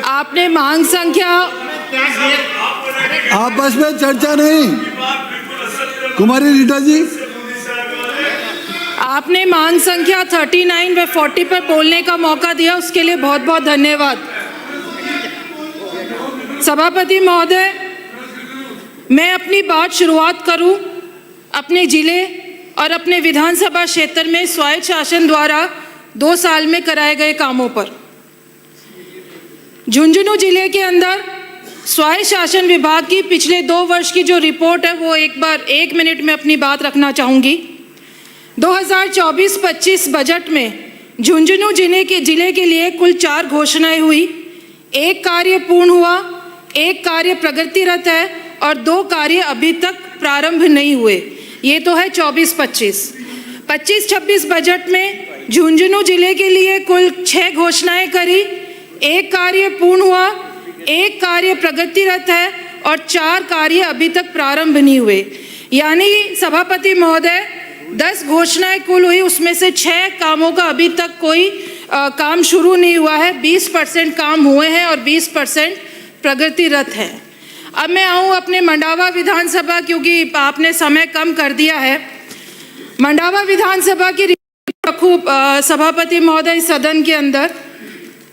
आपने मांग संख्या, आपस में चर्चा नहीं। कुमारी रीटा जी, आपने मांग संख्या 39 व 40 पर बोलने का मौका दिया, उसके लिए बहुत बहुत धन्यवाद। सभापति महोदय, मैं अपनी बात शुरुआत करूं अपने जिले और अपने विधानसभा क्षेत्र में स्वायत्त शासन द्वारा 2 साल में कराए गए कामों पर। झुंझुनू जिले के अंदर स्वायत्त शासन विभाग की पिछले 2 वर्ष की जो रिपोर्ट है वो एक बार 1 मिनट में अपनी बात रखना चाहूँगी। 2024-25 बजट में झुंझुनू जिले के लिए कुल 4 घोषणाएं हुई। 1 कार्य पूर्ण हुआ, 1 कार्य प्रगतिरत है और 2 कार्य अभी तक प्रारंभ नहीं हुए। ये तो है 24-25। 25-26 बजट में झुंझुनू जिले के लिए कुल 6 घोषणाएं करी। 1 कार्य पूर्ण हुआ, 1 कार्य प्रगतिरत है और 4 कार्य अभी तक प्रारंभ नहीं हुए। यानी सभापति महोदय 10 घोषणाएं कुल हुई, उसमें से 6 कामों का अभी तक कोई काम शुरू नहीं हुआ है। 20% काम हुए हैं और 20% प्रगतिरत है। अब मैं आऊँ अपने मंडावा विधानसभा, क्योंकि आपने समय कम कर दिया है। मंडावा विधानसभा की रखूँ सभापति महोदय सदन के अंदर,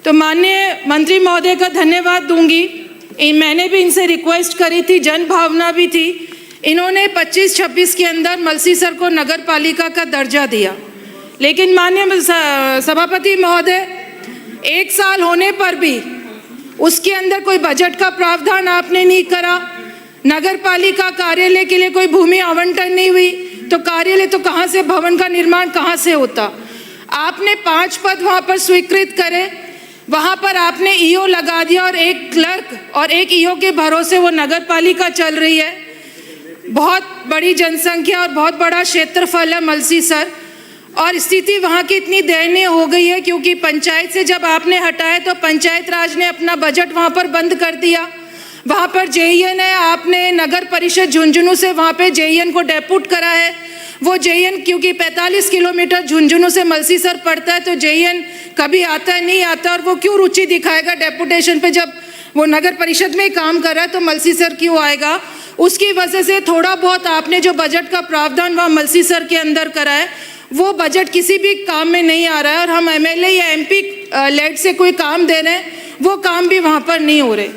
तो माननीय मंत्री महोदय का धन्यवाद दूंगी। मैंने भी इनसे रिक्वेस्ट करी थी, जन भावना भी थी। इन्होंने 25-26 के अंदर मलसीसर को नगर पालिका का दर्जा दिया, लेकिन माननीय सभापति महोदय 1 साल होने पर भी उसके अंदर कोई बजट का प्रावधान आपने नहीं करा। नगर पालिका कार्यालय के लिए कोई भूमि आवंटन नहीं हुई, तो कार्यालय तो कहाँ से, भवन का निर्माण कहाँ से होता। आपने 5 पद वहाँ पर स्वीकृत करे, वहाँ पर आपने ईओ लगा दिया और 1 क्लर्क और 1 ईओ के भरोसे वो नगर पालिका चल रही है। बहुत बड़ी जनसंख्या और बहुत बड़ा क्षेत्रफल है मलसीसर, और स्थिति वहाँ की इतनी दयनीय हो गई है क्योंकि पंचायत से जब आपने हटाया तो पंचायत राज ने अपना बजट वहाँ पर बंद कर दिया। वहाँ पर जेईएन है, आपने नगर परिषद झुंझुनू से वहाँ पे जेईएन को डेपुट करा है। वो जेईएन क्योंकि 45 किलोमीटर झुंझुनू से मलसीसर पड़ता है, तो जेईएन कभी आता है नहीं आता, और वो क्यों रुचि दिखाएगा डेपुटेशन पे जब वो नगर परिषद में ही काम कर रहा है, तो मलसीसर क्यों आएगा। उसकी वजह से थोड़ा बहुत आपने जो बजट का प्रावधान वहाँ मलसीसर के अंदर करा है, वो बजट किसी भी काम में नहीं आ रहा है। और हम एमएलए या एमपी लेड से कोई काम दे रहे हैं, वो काम भी वहाँ पर नहीं हो रहे।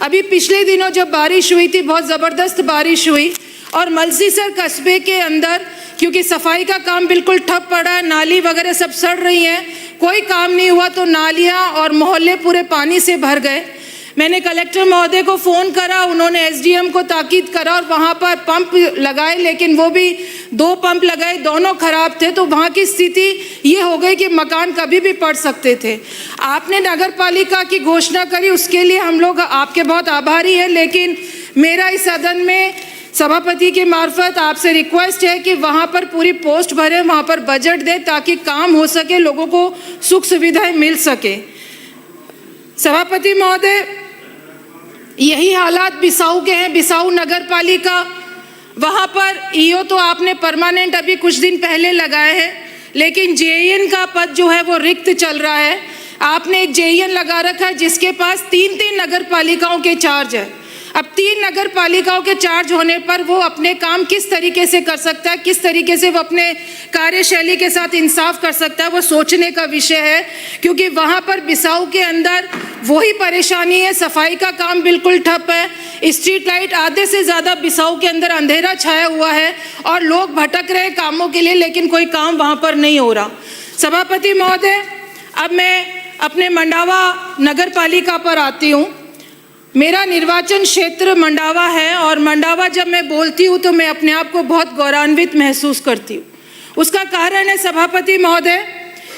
अभी पिछले दिनों जब बारिश हुई थी, बहुत ज़बरदस्त बारिश हुई, और मलसीसर कस्बे के अंदर क्योंकि सफाई का काम बिल्कुल ठप पड़ा है, नाली वगैरह सब सड़ रही हैं, कोई काम नहीं हुआ, तो नालियाँ और मोहल्ले पूरे पानी से भर गए। मैंने कलेक्टर महोदय को फ़ोन करा, उन्होंने एसडीएम को ताकीद करा और वहाँ पर पंप लगाए, लेकिन वो भी 2 पंप लगाए, दोनों खराब थे। तो वहाँ की स्थिति ये हो गई कि मकान कभी भी पड़ सकते थे। आपने नगर पालिका की घोषणा करी, उसके लिए हम लोग आपके बहुत आभारी हैं, लेकिन मेरा इस सदन में सभापति के मार्फत आपसे रिक्वेस्ट है कि वहाँ पर पूरी पोस्ट भरें, वहाँ पर बजट दें ताकि काम हो सके, लोगों को सुख सुविधाएँ मिल सके। सभापति महोदय, यही हालात बिसाऊ के हैं। बिसाऊ नगर पालिका, वहाँ पर ईओ तो आपने परमानेंट अभी कुछ दिन पहले लगाए हैं, लेकिन जेईएन का पद जो है वो रिक्त चल रहा है। आपने एक जेईएन लगा रखा है जिसके पास 3-3 नगर पालिकाओं के चार्ज है। अब 3 नगर पालिकाओं के चार्ज होने पर वो अपने काम किस तरीके से कर सकता है, किस तरीके से वो अपने कार्यशैली के साथ इंसाफ कर सकता है, वो सोचने का विषय है। क्योंकि वहाँ पर बिसाऊ के अंदर वही परेशानी है, सफाई का काम बिल्कुल ठप है, स्ट्रीट लाइट आधे से ज़्यादा बिसाऊ के अंदर अंधेरा छाया हुआ है और लोग भटक रहे कामों के लिए, लेकिन कोई काम वहाँ पर नहीं हो रहा। सभापति महोदय, अब मैं अपने मंडावा नगर पालिका पर आती हूँ। मेरा निर्वाचन क्षेत्र मंडावा है, और मंडावा जब मैं बोलती हूँ तो मैं अपने आप को बहुत गौरवान्वित महसूस करती हूँ। उसका कारण है सभापति महोदय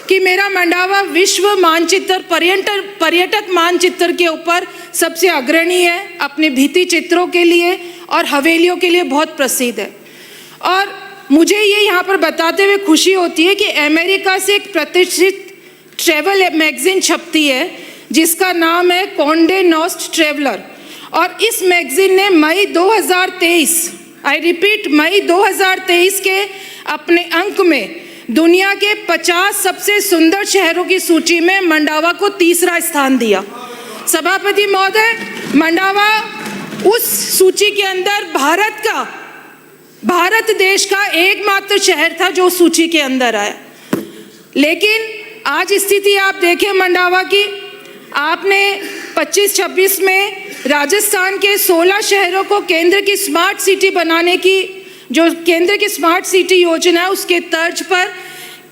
कि मेरा मंडावा विश्व मानचित्र पर्यटक मानचित्र के ऊपर सबसे अग्रणी है, अपने भित्ति चित्रों के लिए और हवेलियों के लिए बहुत प्रसिद्ध है। और मुझे ये यहाँ पर बताते हुए खुशी होती है कि अमेरिका से एक प्रतिष्ठित ट्रैवल मैगजीन छपती है जिसका नाम है कॉन्डे नॉस्ट ट्रैवलर, और इस मैगजीन ने मई 2023, आई रिपीट मई 2023 के अपने अंक में दुनिया के 50 सबसे सुंदर शहरों की सूची में मंडावा को 3रा स्थान दिया। सभापति महोदय, मंडावा उस सूची के अंदर भारत देश का एकमात्र शहर था जो सूची के अंदर आया। लेकिन आज स्थिति आप देखें मंडावा की, आपने 25-26 में राजस्थान के 16 शहरों को केंद्र की स्मार्ट सिटी बनाने की, जो केंद्र की स्मार्ट सिटी योजना है उसके तर्ज पर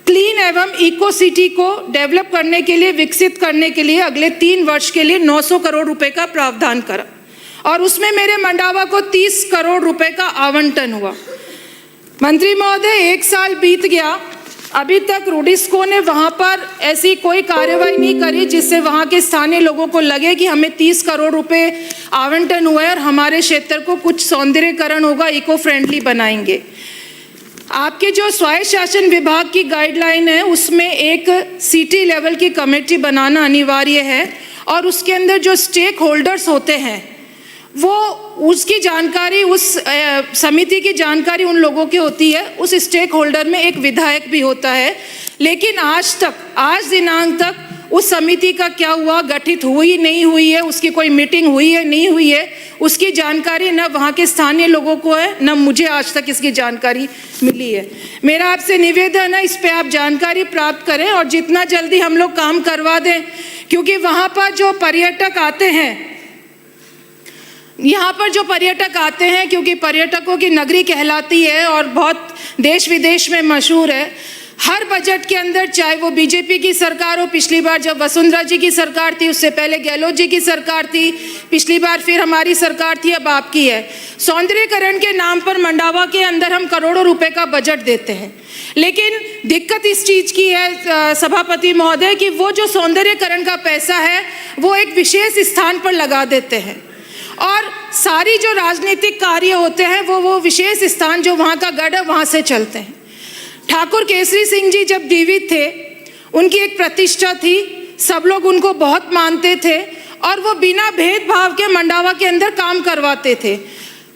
क्लीन एवं इको सिटी को डेवलप करने के लिए, विकसित करने के लिए अगले 3 वर्ष के लिए 900 करोड़ रुपए का प्रावधान करा और उसमें मेरे मंडावा को 30 करोड़ रुपए का आवंटन हुआ। मंत्री महोदय, 1 साल बीत गया, अभी तक रूडिस्को ने वहाँ पर ऐसी कोई कार्रवाई नहीं करी जिससे वहाँ के स्थानीय लोगों को लगे कि हमें 30 करोड़ रुपए आवंटन हुआ है और हमारे क्षेत्र को कुछ सौंदर्यीकरण होगा, इको फ्रेंडली बनाएंगे। आपके जो स्वायत्त शासन विभाग की गाइडलाइन है उसमें एक सिटी लेवल की कमेटी बनाना अनिवार्य है और उसके अंदर जो स्टेक होल्डर्स होते हैं वो उसकी जानकारी, उस समिति की जानकारी उन लोगों की होती है। उस स्टेक होल्डर में एक विधायक भी होता है, लेकिन आज दिनांक तक उस समिति का क्या हुआ, गठित हुई नहीं हुई है, उसकी कोई मीटिंग हुई है नहीं हुई है, उसकी जानकारी न वहाँ के स्थानीय लोगों को है न मुझे आज तक इसकी जानकारी मिली है। मेरा आपसे निवेदन है, इस पे आप जानकारी प्राप्त करें और जितना जल्दी हम लोग काम करवा दें, क्योंकि वहाँ पर जो पर्यटक आते हैं, यहाँ पर जो पर्यटक आते हैं, क्योंकि पर्यटकों की नगरी कहलाती है और बहुत देश विदेश में मशहूर है, हर बजट के अंदर, चाहे वो बीजेपी की सरकार हो, पिछली बार जब वसुंधरा जी की सरकार थी, उससे पहले गहलोत जी की सरकार थी, पिछली बार फिर हमारी सरकार थी, अब आपकी है, सौंदर्यीकरण के नाम पर मंडावा के अंदर हम करोड़ों रुपए का बजट देते हैं। लेकिन दिक्कत इस चीज़ की है सभापति महोदय कि वो जो सौंदर्यीकरण का पैसा है वो एक विशेष स्थान पर लगा देते हैं और सारी जो राजनीतिक कार्य होते हैं वो विशेष स्थान जो वहाँ का गढ़ है वहाँ से चलते हैं। ठाकुर केसरी सिंह जी जब जीवित थे, उनकी एक प्रतिष्ठा थी, सब लोग उनको बहुत मानते थे और वो बिना भेदभाव के मंडावा के अंदर काम करवाते थे।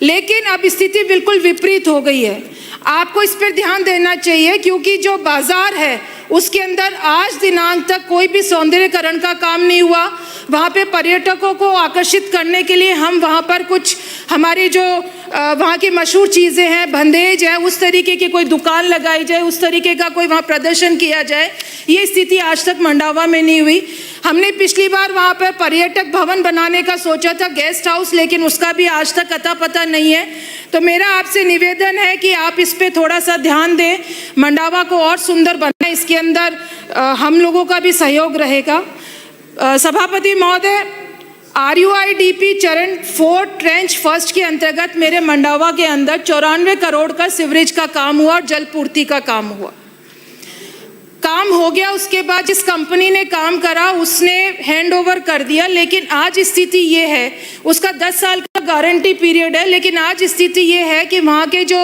लेकिन अब स्थिति बिल्कुल विपरीत हो गई है। आपको इस पर ध्यान देना चाहिए, क्योंकि जो बाजार है उसके अंदर आज दिनांक तक कोई भी सौंदर्यीकरण का काम नहीं हुआ। वहाँ पे पर्यटकों को आकर्षित करने के लिए हम वहाँ पर कुछ हमारी जो वहाँ की मशहूर चीज़ें हैं, बंदेज है, उस तरीके की कोई दुकान लगाई जाए, उस तरीके का कोई वहाँ प्रदर्शन किया जाए, ये स्थिति आज तक मंडावा में नहीं हुई। हमने पिछली बार वहाँ पर पर्यटक भवन बनाने का सोचा था, गेस्ट हाउस, लेकिन उसका भी आज तक अता पता नहीं है। तो मेरा आपसे निवेदन है कि आप इस पे थोड़ा सा ध्यान दें, मंडावा को और सुंदर बनाएं, इसके अंदर हम लोगों का भी सहयोग रहेगा। सभापति महोदय, RUIDP चरण 4 ट्रेंच फर्स्ट के अंतर्गत मेरे मंडावा के अंदर 94 करोड़ का सीवरेज का काम हुआ और जल पूर्ति का काम हुआ। काम हो गया, उसके बाद जिस कंपनी ने काम करा उसने हैंड ओवर कर दिया, लेकिन आज स्थिति ये है, उसका 10 साल का गारंटी पीरियड है, लेकिन आज स्थिति ये है कि वहाँ के जो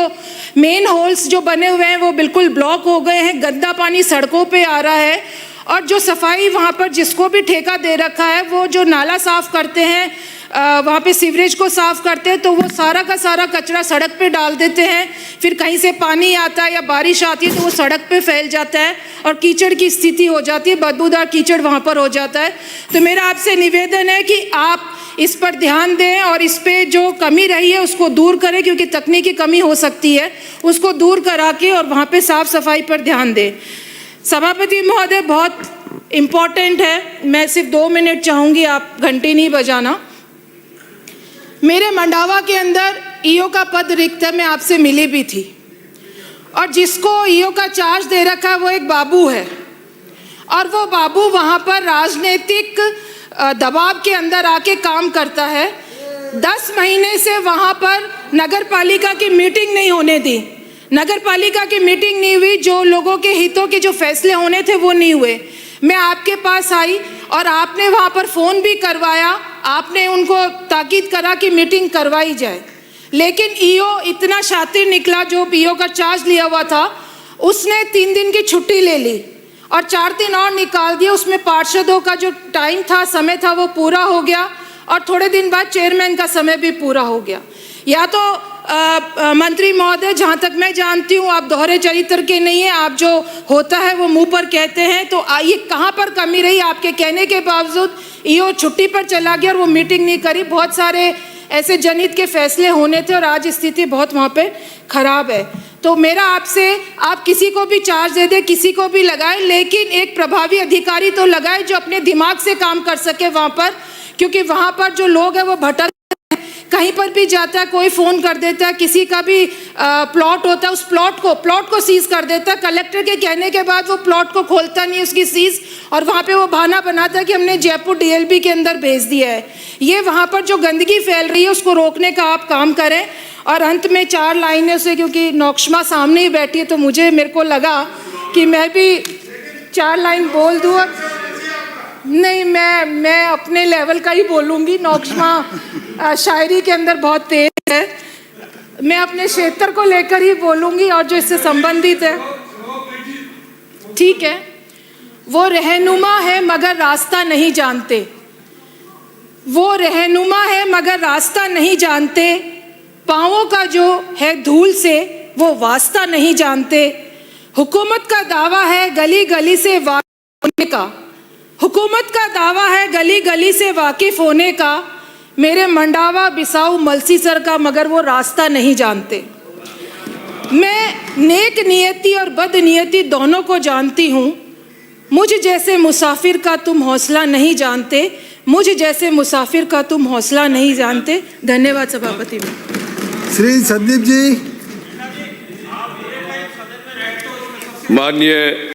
मेन होल्स जो बने हुए हैं वो बिल्कुल ब्लॉक हो गए हैं, गंदा पानी सड़कों पे आ रहा है और जो सफाई वहाँ पर जिसको भी ठेका दे रखा है, वो जो नाला साफ करते हैं, वहाँ पे सीवरेज को साफ करते हैं, तो वो सारा का सारा कचरा सड़क पे डाल देते हैं। फिर कहीं से पानी आता है या बारिश आती है तो वो सड़क पे फैल जाता है और कीचड़ की स्थिति हो जाती है, बदबूदार कीचड़ वहाँ पर हो जाता है। तो मेरा आपसे निवेदन है कि आप इस पर ध्यान दें और इस पे जो कमी रही है उसको दूर करें, क्योंकि तकनीकी कमी हो सकती है, उसको दूर करा के और वहाँ पे साफ सफाई पर ध्यान दें। सभापति महोदय, बहुत इम्पॉर्टेंट है, मैं सिर्फ 2 मिनट चाहूँगी, आप घंटी नहीं बजाना। मेरे मंडावा के अंदर ईओ का पद रिक्त है, मैं आपसे मिली भी थी, और जिसको ईओ का चार्ज दे रखा है वो एक बाबू है और वो बाबू वहाँ पर राजनीतिक दबाव के अंदर आके काम करता है। 10 महीने से वहाँ पर नगर पालिका की मीटिंग नहीं होने दी, नगर पालिका की मीटिंग नहीं हुई, जो लोगों के हितों के जो फैसले होने थे वो नहीं हुए। मैं आपके पास आई और आपने वहाँ पर फ़ोन भी करवाया, आपने उनको ताकीद करा कि मीटिंग करवाई जाए, लेकिन ईओ इतना शातिर निकला, जो ईओ का चार्ज लिया हुआ था उसने 3 दिन की छुट्टी ले ली और 4 दिन और निकाल दिए। उसमें पार्षदों का जो टाइम था, समय था, वो पूरा हो गया और थोड़े दिन बाद चेयरमैन का समय भी पूरा हो गया। या तो मंत्री महोदय, जहाँ तक मैं जानती हूँ आप दोहरे चरित्र के नहीं है, आप जो होता है वो मुंह पर कहते हैं। तो ये कहाँ पर कमी रही आपके कहने के बावजूद? ईओ छुट्टी पर चला गया और वो मीटिंग नहीं करी। बहुत सारे ऐसे जनहित के फैसले होने थे और आज स्थिति बहुत वहाँ पे खराब है। तो मेरा आपसे, आप किसी को भी चार्ज दे दे, किसी को भी लगाए, लेकिन एक प्रभावी अधिकारी तो लगाए जो अपने दिमाग से काम कर सके वहाँ पर, क्योंकि वहाँ पर जो लोग हैं वो भटक, कहीं पर भी जाता है कोई फ़ोन कर देता है, किसी का भी प्लॉट होता है उस प्लॉट को सीज कर देता है। कलेक्टर के कहने के बाद वो प्लॉट को खोलता नहीं, उसकी सीज, और वहाँ पे वो बहाना बनाता है कि हमने जयपुर डीएलबी के अंदर भेज दिया है। ये वहाँ पर जो गंदगी फैल रही है उसको रोकने का आप काम करें। और अंत में 4 लाइनें से, क्योंकि नौकशमा सामने ही बैठी है तो मेरे को लगा कि मैं भी 4 लाइन बोल दूँ। नहीं, मैं अपने लेवल का ही बोलूँगी। नौकशमा शायरी के अंदर बहुत तेज है, मैं अपने क्षेत्र को लेकर ही बोलूँगी और जो इससे संबंधित है। ठीक है, वो रहनुमा है मगर रास्ता नहीं जानते, वो रहनुमा है मगर रास्ता नहीं जानते, पाँवों का जो है धूल से वो वास्ता नहीं जानते। हुकूमत का दावा है गली गली से वाकिफ होने का, हुकूमत का दावा है गली गली से वाकिफ होने का, मेरे मंडावा बिसाऊ मलसीसर का मगर वो रास्ता नहीं जानते। मैं नेक नियति और बद नियति दोनों को जानती हूँ, मुझ जैसे मुसाफिर का तुम हौसला नहीं जानते, मुझ जैसे मुसाफिर का तुम हौसला नहीं जानते। धन्यवाद सभापति। श्री संदीप जी। माननीय